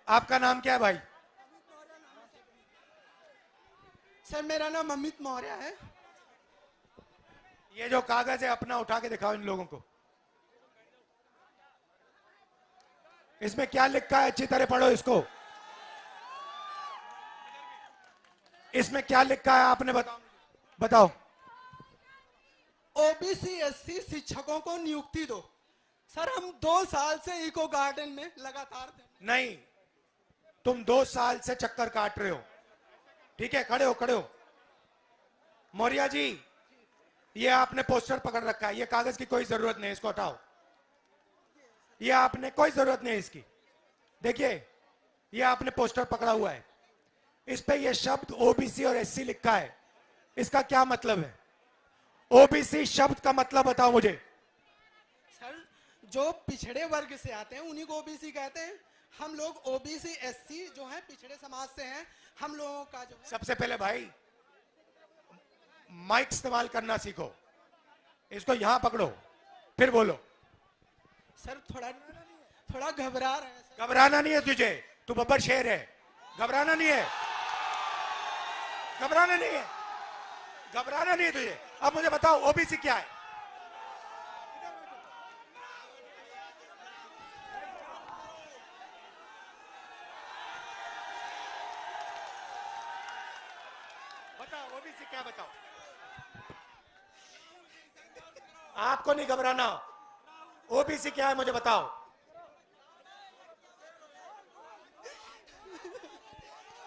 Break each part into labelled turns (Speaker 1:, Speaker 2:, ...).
Speaker 1: आपका नाम क्या है भाई?
Speaker 2: सर मेरा नाम अमित मौर्य है।
Speaker 1: ये जो कागज है अपना उठा के दिखाओ इन लोगों को। इसमें क्या लिखा है? अच्छी तरह पढ़ो इसको। इसमें क्या लिखा है आपने बताओ, बताओ।
Speaker 2: ओबीसी एससी शिक्षकों को नियुक्ति दो। सर हम 2 साल से इको गार्डन में लगातार थे।
Speaker 1: नहीं, तुम 2 साल से चक्कर काट रहे हो। ठीक है, खड़े हो, खड़े हो। मौर्य जी, ये आपने पोस्टर पकड़ रखा है, ये कागज की कोई जरूरत नहीं, इसको हटाओ। ये आपने कोई जरूरत नहीं इसकी। देखिए, ये आपने पोस्टर पकड़ा हुआ है, इस पे ये शब्द ओबीसी और एससी लिखा है। इसका क्या मतलब है? ओबीसी शब्द का मतलब बताओ मुझे।
Speaker 2: सर जो पिछड़े वर्ग से आते हैं उन्हीं को ओबीसी कहते हैं। हम लोग ओबीसी एससी जो है पिछड़े समाज से हैं। हम लोगों का जो है
Speaker 1: सबसे पहले भाई माइक इस्तेमाल करना सीखो। इसको यहां पकड़ो, फिर बोलो।
Speaker 2: सर थोड़ा घबरा रहे हैं सर।
Speaker 1: घबराना नहीं है तुझे, तू बब्बर शेर है। घबराना नहीं है, घबराना नहीं है, घबराना नहीं है तुझे। अब मुझे बताओ ओबीसी क्या है? बताओ ओबीसी क्या, बताओ। आपको नहीं घबराना। ओबीसी क्या है मुझे बताओ।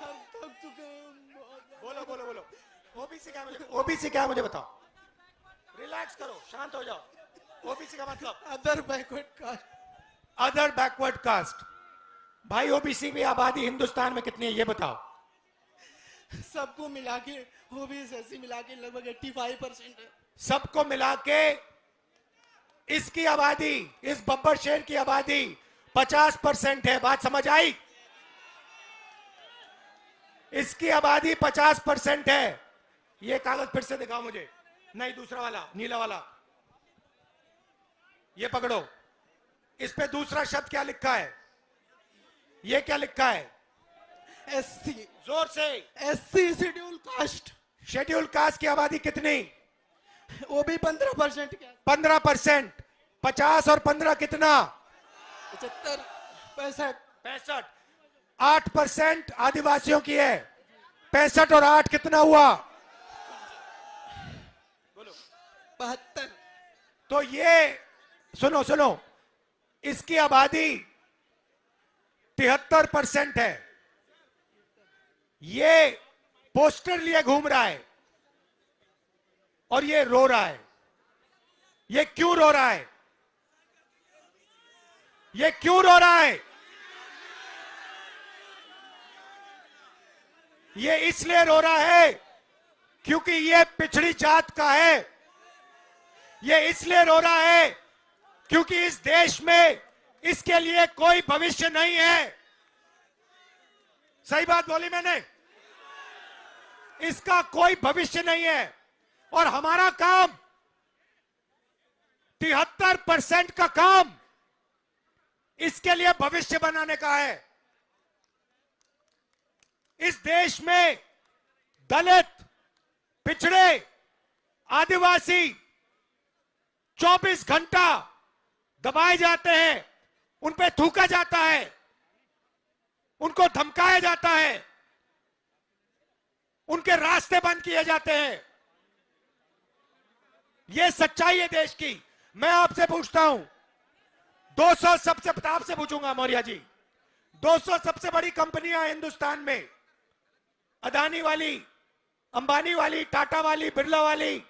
Speaker 2: हम थक चुके हैं बहुत।
Speaker 1: बोलो बोलो बोलो। ओबीसी क्या है मुझे, ओबीसी क्या है मुझे बताओ। रिलैक्स करो, शांत हो जाओ। ओबीसी का मतलब
Speaker 2: other backward caste.
Speaker 1: Other backward caste. भाई ओबीसी की आबादी हिंदुस्तान में कितनी है ये बताओ।
Speaker 2: सबको मिला के ओबीसी एससी मिला के लगभग 85% है।
Speaker 1: सबको मिला के इसकी आबादी, इस बब्बर शहर की आबादी 50% है। बात समझ आई? इसकी आबादी 50% है। ये कागज फिर से दिखाओ मुझे। नहीं, दूसरा वाला, नीला वाला। ये पकड़ो। इस पे दूसरा शब्द क्या लिखा है? ये क्या लिखा है?
Speaker 2: एससी।
Speaker 1: जोर से।
Speaker 2: SC schedule caste.
Speaker 1: Schedule caste की आबादी कितनी?
Speaker 2: वो भी 15% क्या?
Speaker 1: 15%। 50 और 15 कितना?
Speaker 2: 75 65
Speaker 1: 65। 8% आदिवासियों की है। 65 और 8 कितना हुआ? बोलो।
Speaker 2: 72।
Speaker 1: तो ये सुनो सुनो, इसकी आबादी 73% है। ये पोस्टर लिए घूम रहा है और ये रो रहा है। ये क्यों रो रहा है? ये क्यों रो रहा है? ये इसलिए रो रहा है क्योंकि ये पिछड़ी जात का है। ये इसलिए रो रहा है क्योंकि इस देश में इसके लिए कोई भविष्य नहीं है। सही बात बोली मैंने? इसका कोई भविष्य नहीं है और हमारा काम 73% का काम इसके लिए भविष्य बनाने का है। इस देश में दलित, पिछड़े, आदिवासी 24 घंटा दबाए जाते हैं, उन पे थूका जाता है, उनको धमकाया जाता है, उनके रास्ते बंद किए जाते हैं। यह सच्चाई है देश की। मैं आपसे पूछता हूं, 200 सबसे, आपसे पूछूंगा मौर्य जी, 200 सबसे बड़ी कंपनियां हिंदुस्तान में, अदानी वाली, अंबानी वाली, टाटा वाली, बिरला वाली,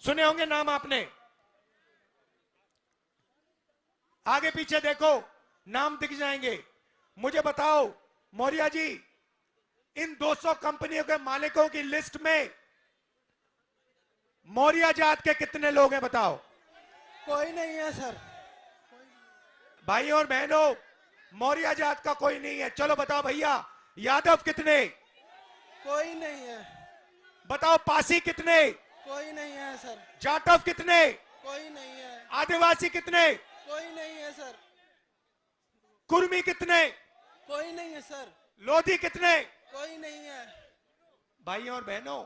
Speaker 1: सुने होंगे नाम आपने। आगे पीछे देखो, नाम दिख जाएंगे। मुझे बताओ मौर्य जी, इन 200 कंपनियों के मालिकों की लिस्ट में मौर्य जात के कितने लोग हैं बताओ।
Speaker 2: कोई नहीं है सर।
Speaker 1: भाई और बहनों, मौर्य जात का कोई नहीं है। चलो बताओ भैया, यादव कितने?
Speaker 2: कोई नहीं है।
Speaker 1: बताओ पासी कितने?
Speaker 2: कोई नहीं है सर।
Speaker 1: जाटव कितने?
Speaker 2: कोई नहीं है।
Speaker 1: आदिवासी कितने?
Speaker 2: कोई नहीं है सर।
Speaker 1: कुर्मी कितने?
Speaker 2: कोई नहीं है सर,
Speaker 1: लोधी कितने?
Speaker 2: कोई नहीं है।
Speaker 1: भाइयों और बहनों,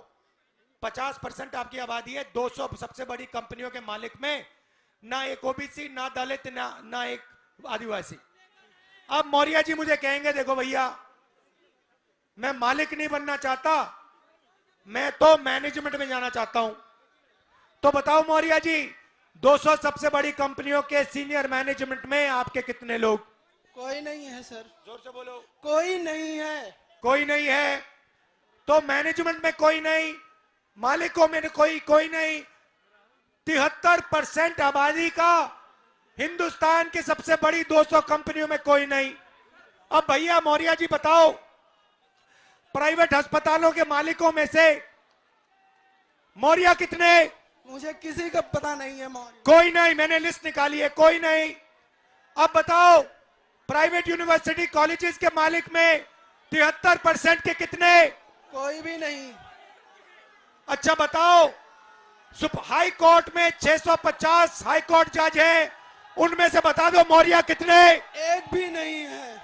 Speaker 1: 50% आपकी आबादी है। 200 सबसे बड़ी कंपनियों के मालिक में ना एक ओबीसी, ना दलित, ना एक आदिवासी। अब मौर्य जी मुझे कहेंगे देखो भैया, मैं मालिक नहीं बनना चाहता, मैं तो मैनेजमेंट में जाना चाहता हूं। तो बताओ मौर्य जी, 200 सबसे बड़ी कंपनियों के सीनियर मैनेजमेंट में आपके कितने लोग?
Speaker 2: कोई नहीं है सर।
Speaker 1: जोर से बोलो।
Speaker 2: कोई नहीं है।
Speaker 1: कोई नहीं है। तो मैनेजमेंट में कोई नहीं, मालिकों में कोई नहीं। 73% आबादी का हिंदुस्तान की सबसे बड़ी 200 कंपनियों में कोई नहीं। अब भैया मौर्य जी बताओ, प्राइवेट अस्पतालों के मालिकों में से मौर्य कितने?
Speaker 2: मुझे किसी का पता नहीं है मौर्य।
Speaker 1: कोई नहीं, मैंने लिस्ट निकाली है, कोई नहीं। अब बताओ, प्राइवेट यूनिवर्सिटी कॉलेजेस के मालिक में 73% के कितने?
Speaker 2: कोई भी नहीं।
Speaker 1: अच्छा बताओ, हाई कोर्ट में 650 हाई कोर्ट जज हैं, उनमें से बता दो मौर्य कितने?
Speaker 2: एक भी नहीं है।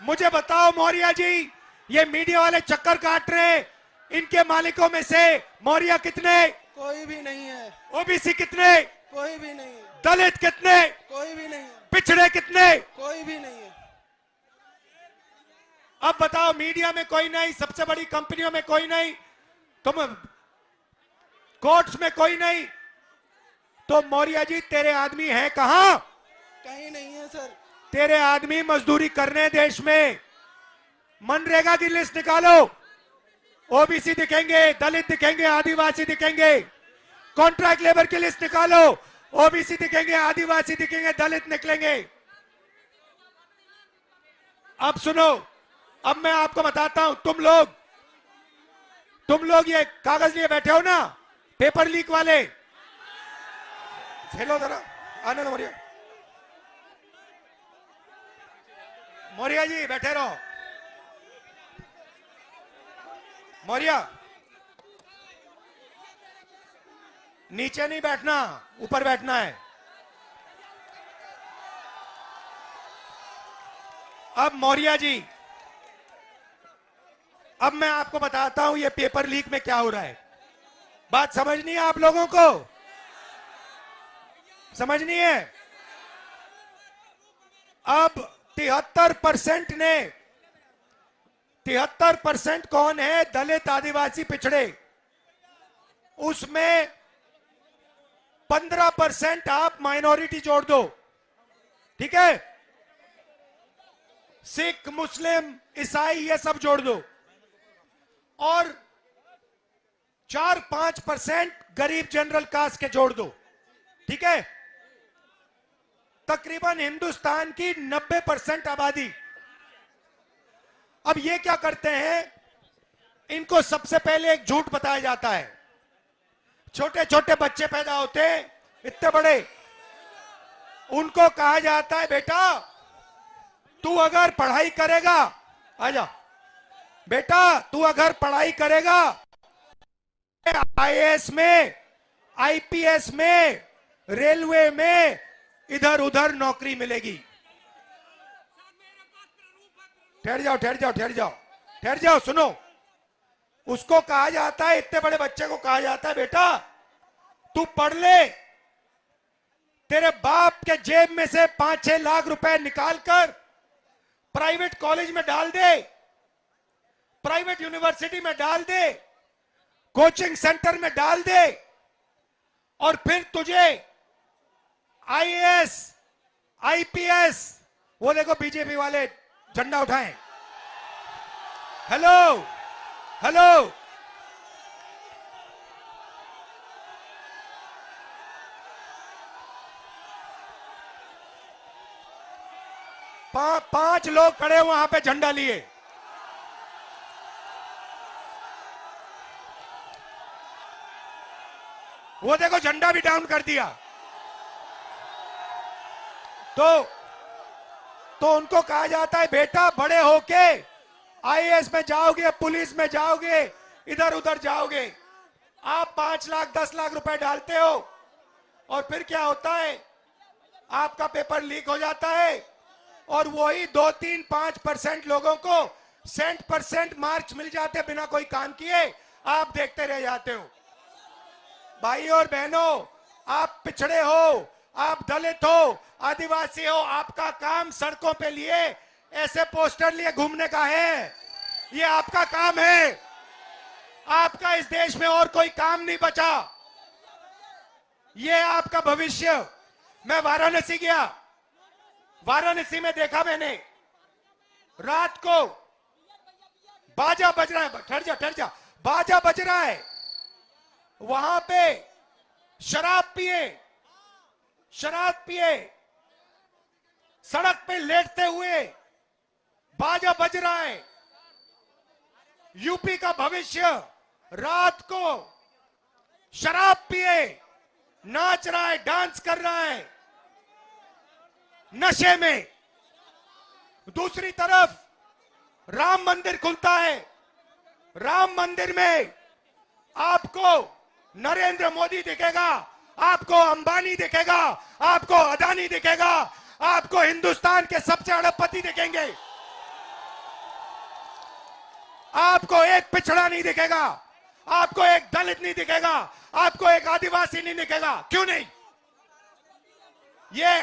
Speaker 1: मुझे बताओ मौर्य जी, ये मीडिया वाले चक्कर काट रहे, इनके मालिकों में से मौर्य कितने?
Speaker 2: कोई भी नहीं है।
Speaker 1: ओबीसी कितने?
Speaker 2: कोई भी नहीं है।
Speaker 1: दलित कितने?
Speaker 2: कोई भी नहीं है।
Speaker 1: पिछड़े कितने?
Speaker 2: कोई भी नहीं है।
Speaker 1: अब बताओ, मीडिया में कोई नहीं, सबसे बड़ी कंपनियों में कोई नहीं, तुम कोर्ट्स में कोई नहीं, तो मौर्य जी तेरे आदमी हैं कहां?
Speaker 2: कहीं नहीं है सर।
Speaker 1: तेरे आदमी मजदूरी करने देश में। मनरेगा की लिस्ट निकालो, ओबीसी दिखेंगे, दलित दिखेंगे, आदिवासी दिखेंगे। कॉन्ट्रैक्ट लेबर की लिस्ट निकालो, ओबीसी दिखेंगे, आदिवासी दिखेंगे, दलित निकलेंगे। अब सुनो, अब मैं आपको बताता हूं, तुम लोग ये कागज लिए बैठे हो ना, पेपर लीक वाले, हेलो जरा आनंद मौर्य, मौर्य जी बैठे रहो। मौर्य नीचे नहीं बैठना, ऊपर बैठना है। अब मौर्य जी, अब मैं आपको बताता हूं ये पेपर लीक में क्या हो रहा है। बात समझनी है आप लोगों को? समझनी है? अब 73% कौन है? दलित, आदिवासी, पिछड़े। उसमें 15% आप माइनॉरिटी जोड़ दो, ठीक है? सिख, मुस्लिम, ईसाई, ये सब जोड़ दो, और 4-5% गरीब जनरल कास्ट के जोड़ दो, ठीक है? तकरीबन हिंदुस्तान की 90% आबादी। अब ये क्या करते हैं, इनको सबसे पहले एक झूठ बताया जाता है। छोटे छोटे बच्चे पैदा होते हैं, इतने बड़े, उनको कहा जाता है बेटा तू अगर पढ़ाई करेगा, आजा बेटा तू अगर पढ़ाई करेगा, आईएएस में, आईपीएस में, रेलवे में, इधर उधर नौकरी मिलेगी। ठहर जाओ ठहर जाओ ठहर जाओ ठहर जाओ, सुनो। उसको कहा जाता है, इतने बड़े बच्चे को कहा जाता है बेटा तू पढ़ ले, तेरे बाप के जेब में से 5-6 लाख रुपए निकालकर प्राइवेट कॉलेज में डाल दे, प्राइवेट यूनिवर्सिटी में डाल दे, कोचिंग सेंटर में डाल दे, और फिर तुझे आईएएस, आईपीएस, वो देखो बीजेपी वाले झंडा उठाएं, हेलो हेलो, पांच लोग खड़े वहां पे झंडा लिए। वो देखो झंडा भी डाउन कर दिया। तो उनको कहा जाता है बेटा बड़े होके आईएएस में जाओगे, पुलिस में जाओगे, इधर उधर जाओगे। आप 5 लाख 10 लाख रुपए डालते हो और फिर क्या होता है, आपका पेपर लीक हो जाता है, और वही 2-3-5% लोगों को सेंट मार्क्स मिल जाते बिना कोई काम किए, आप देखते रह जाते हो। भाई और बहनों, आप पिछड़े हो, आप दलित हो, आदिवासी हो, आपका काम सड़कों पे लिए ऐसे पोस्टर लिए घूमने का है। ये आपका काम है। आपका इस देश में और कोई काम नहीं बचा। ये आपका भविष्य। मैं वाराणसी गया, वाराणसी में देखा मैंने, रात को बाजा बज रहा है, ठहर जा, बाजा बज रहा है, वहां पे शराब पिए सड़क पे लेटते हुए बाजा बज रहा है। यूपी का भविष्य रात को शराब पिए नाच रहा है, डांस कर रहा है नशे में। दूसरी तरफ राम मंदिर खुलता है, राम मंदिर में आपको नरेंद्र मोदी दिखेगा, आपको अंबानी दिखेगा, आपको अदानी दिखेगा, आपको हिंदुस्तान के सबसे अरबपति दिखेंगे। आपको एक पिछड़ा नहीं दिखेगा, आपको एक दलित नहीं दिखेगा, आपको एक आदिवासी नहीं दिखेगा। क्यों नहीं? ये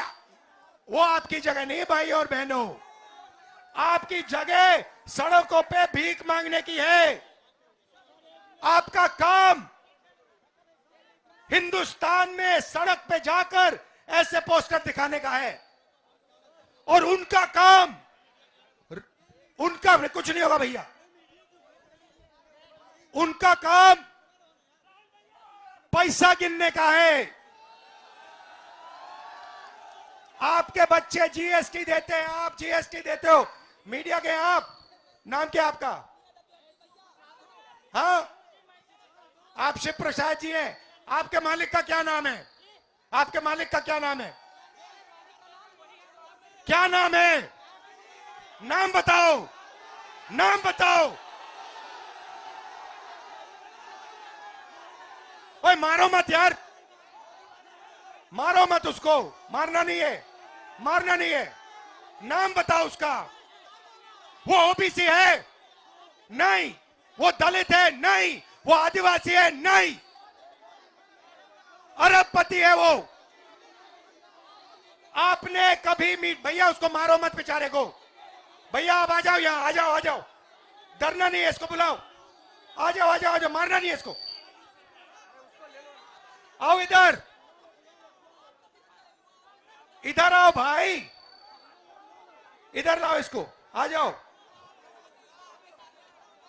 Speaker 1: वो आपकी जगह नहीं भाई और बहनों। आपकी जगह सड़कों पे भीख मांगने की है। आपका काम हिंदुस्तान में सड़क पे जाकर ऐसे पोस्टर दिखाने का है, और उनका काम, उनका कुछ नहीं होगा भैया, उनका काम पैसा गिनने का है। आपके बच्चे जीएसटी देते हैं, आप जीएसटी देते हो, मीडिया के आप, नाम क्या आपका? हाँ, आप शिव प्रसाद जी हैं। आपके मालिक का क्या नाम है? आपके मालिक का क्या नाम है? क्या नाम है? नाम बताओ, नाम बताओ। ओए मारो मत यार, मारो मत उसको, मारना नहीं है, मारना नहीं है। नाम बताओ उसका। वो ओबीसी है? नहीं। वो दलित है? नहीं। वो आदिवासी है? नहीं। अरबपति है वो। आपने कभी भैया उसको मारो मत बेचारे को। भैया आप आ जाओ यहां, आ जाओ, आ जाओ, डरना नहीं है, इसको बुलाओ, आ जाओ, आ जाओ, आ जाओ, मारना नहीं है इसको। आओ इधर, इधर आओ भाई, इधर लाओ इसको, आ जाओ।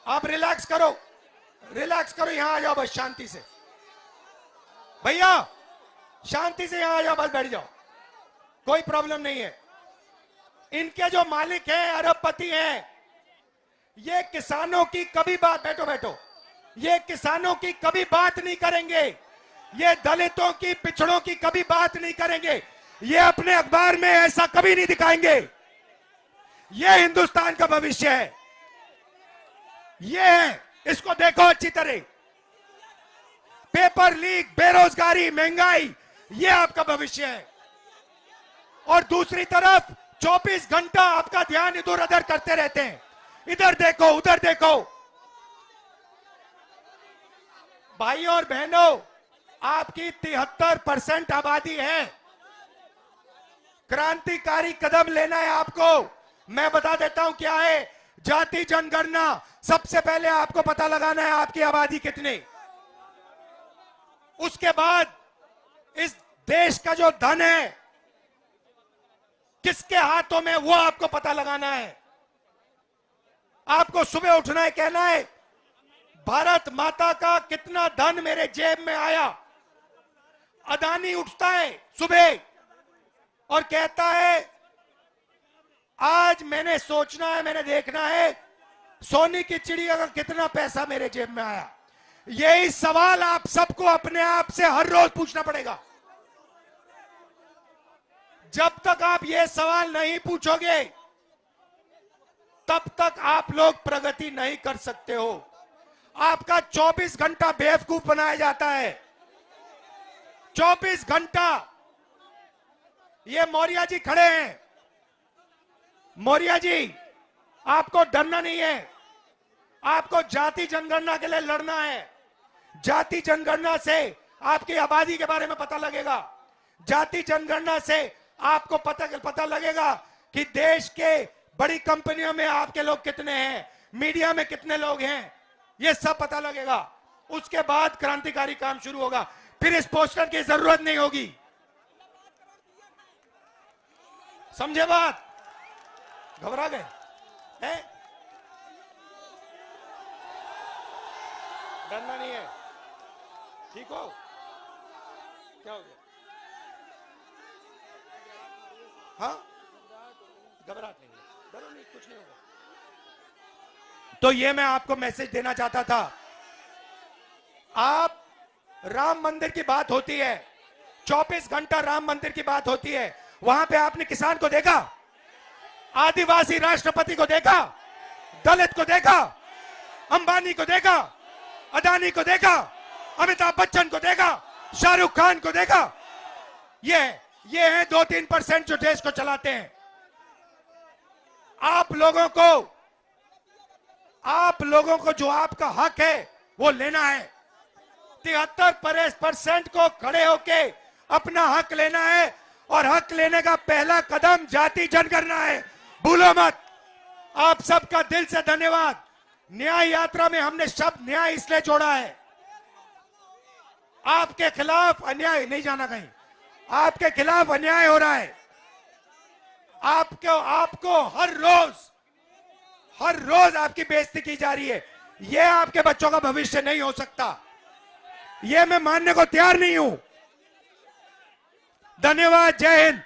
Speaker 1: आप रिलैक्स करो, रिलैक्स करो, यहां आ जाओ बस शांति से। भैया शांति से यहां आ जाओ, बस बैठ जाओ, कोई प्रॉब्लम नहीं है। इनके जो मालिक हैं, अरबपति हैं, ये किसानों की कभी बात, बैठो बैठो, ये किसानों की कभी बात नहीं करेंगे, ये दलितों की, पिछड़ों की कभी बात नहीं करेंगे, ये अपने अखबार में ऐसा कभी नहीं दिखाएंगे। ये हिंदुस्तान का भविष्य है, ये है, इसको देखो अच्छी तरह। पेपर लीक, बेरोजगारी, महंगाई, ये आपका भविष्य है। और दूसरी तरफ 24 घंटा आपका ध्यान इधर उधर करते रहते हैं, इधर देखो, उधर देखो। भाई और बहनों, आपकी 73% आबादी है। क्रांतिकारी कदम लेना है आपको। मैं बता देता हूं क्या है। जाति जनगणना, सबसे पहले आपको पता लगाना है आपकी आबादी कितनी। उसके बाद इस देश का जो धन है किसके हाथों में, वो आपको पता लगाना है। आपको सुबह उठना है, कहना है भारत माता का कितना धन मेरे जेब में आया। अदानी उठता है सुबह और कहता है आज मैंने सोचना है, मैंने देखना है सोने की चिड़िया का कितना पैसा मेरे जेब में आया। यही सवाल आप सबको अपने आप से हर रोज पूछना पड़ेगा। जब तक आप ये सवाल नहीं पूछोगे तब तक आप लोग प्रगति नहीं कर सकते हो। आपका 24 घंटा बेवकूफ बनाया जाता है। 24 घंटा। ये मौर्य जी खड़े हैं, मौर्य जी, आपको डरना नहीं है, आपको जाति जनगणना के लिए लड़ना है। जाति जनगणना से आपकी आबादी के बारे में पता लगेगा। जाति जनगणना से आपको पता लगेगा कि देश के बड़ी कंपनियों में आपके लोग कितने हैं, मीडिया में कितने लोग हैं, ये सब पता लगेगा। उसके बाद क्रांतिकारी काम शुरू होगा, फिर इस पोस्टर की जरूरत नहीं होगी। समझे बात? घबरा गए हैं? डरना नहीं है, ठीक हो? क्या हो गया? हाँ, घबराहट नहीं, डरो नहीं, कुछ नहीं होगा। तो ये मैं आपको मैसेज देना चाहता था। आप राम मंदिर की बात होती है, 24 घंटा राम मंदिर की बात होती है, वहां पे आपने किसान को देखा, आदिवासी राष्ट्रपति को देखा, दलित को देखा, अंबानी को देखा, अदानी को देखा, अमिताभ बच्चन को देखा, शाहरुख खान को देखा? ये हैं 2-3% जो देश को चलाते हैं। आप लोगों को जो आपका हक है वो लेना है। 73% को खड़े होके अपना हक लेना है, और हक लेने का पहला कदम जाति जनगणना है, भूलो मत। आप सबका दिल से धन्यवाद। न्याय यात्रा में हमने शब्द न्याय इसलिए जोड़ा है, आपके खिलाफ अन्याय, नहीं जाना कहीं, आपके खिलाफ अन्याय हो रहा है। आपको हर रोज आपकी बेइज्जती की जा रही है। यह आपके बच्चों का भविष्य नहीं हो सकता, यह मैं मानने को तैयार नहीं हूं। धन्यवाद, जय हिंद।